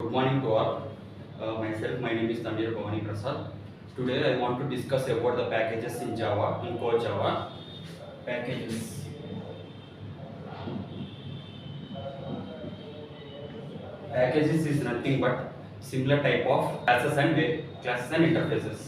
Good morning to all. My name is Tanvir Bhavani Prasad. Today I want to discuss about the packages in Java, in core Java. Packages. Packages is nothing but similar type of classes and interfaces.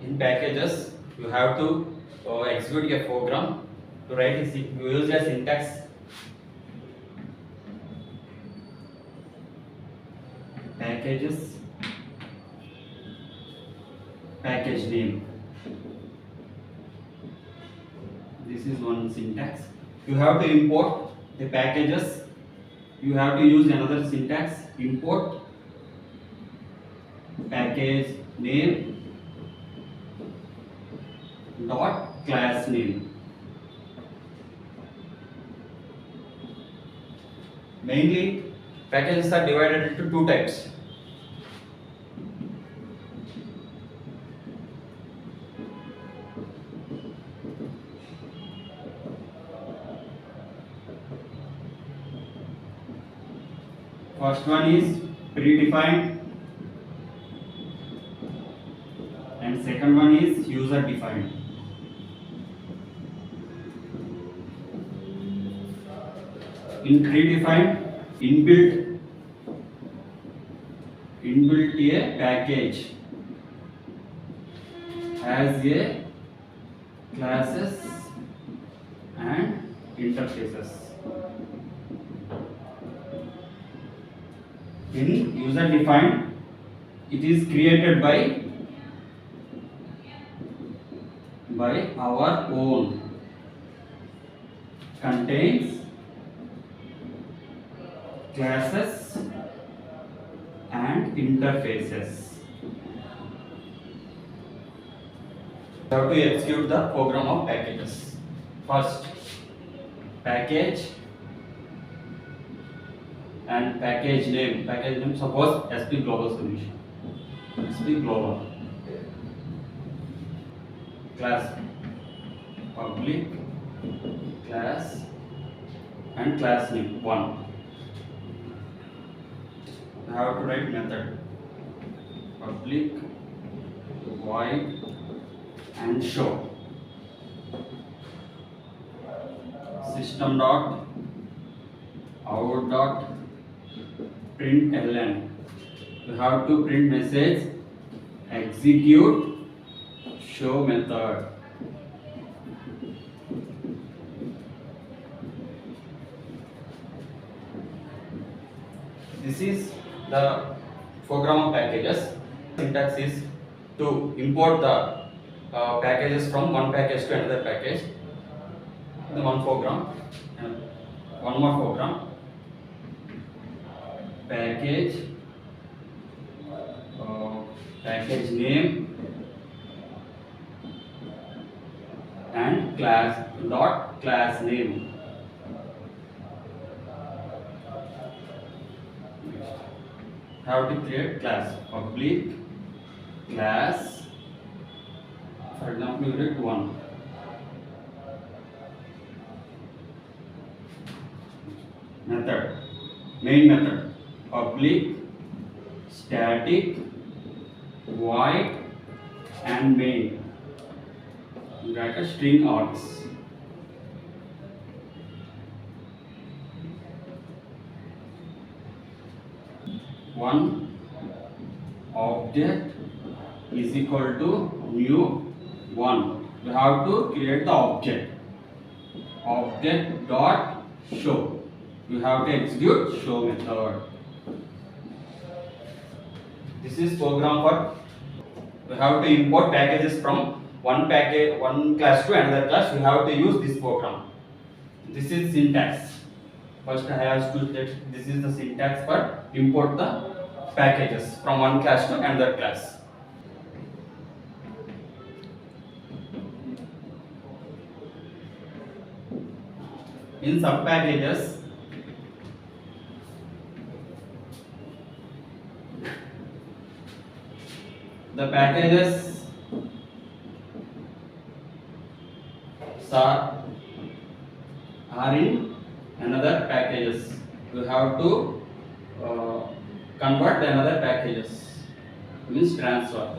In packages, you have to execute a program to write a you use a syntax. Packages, package name. This is one syntax. You have to import the packages. You have to use another syntax. Import package name dot class name. Mainly, packages are divided into two types. First one is predefined and second one is user defined. In predefined, inbuilt a package has a classes and interfaces. In user defined, it is created by our own, contains classes and interfaces. We have to execute the program of packages. First, package and package name. Package name, suppose SP Global Solution. SP Global. Class public class and class name 1. I have to write method public void and show system dot out dot println. You have to print message execute show method. This is the program of packages. Syntax is to import the packages from one package to another package. The one program, one more program. Package, package name and class dot class name. Have to create class public class, for example you write 1. Method, main method public static void and main, write a string args. One object is equal to new 1. You have to create the object dot show. You have to execute show method. This is program for you have to import packages from one class to another class. You have to use this program. This is syntax. First I have to state this is the syntax for import the packages from one class to another class. In sub packages, The packages are in another packages. You have to convert the another packages, means transfer.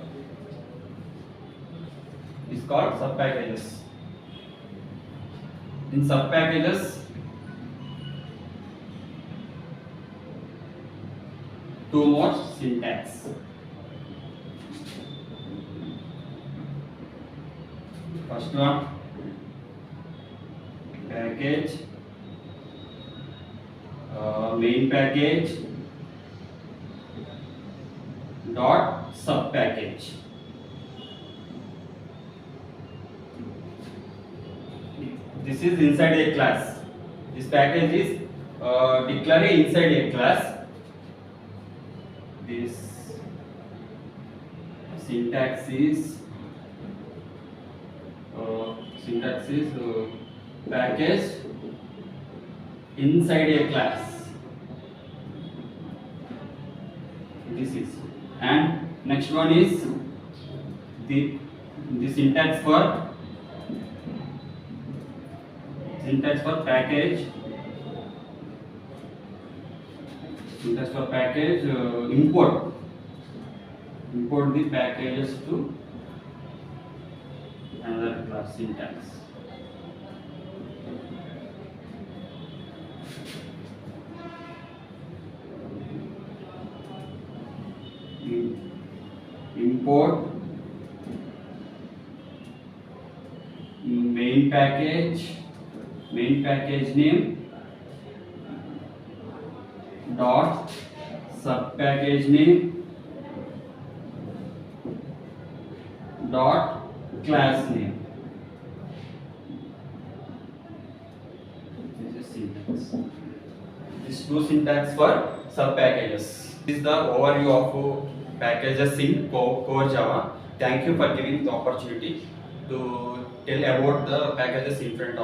It's called sub packages. In sub packages, two more syntax. First one, package, main package dot sub package. This is inside a class. This package is declared inside a class. This syntax is package inside a class. This is, and next one is the syntax for package. Syntax for package, import the packages to another class. Syntax. Import main package name dot sub package name dot class name. This is syntax. These two syntax for sub packages. This is the overview of packages in core Java. Thank you for giving the opportunity to tell about the packages in front of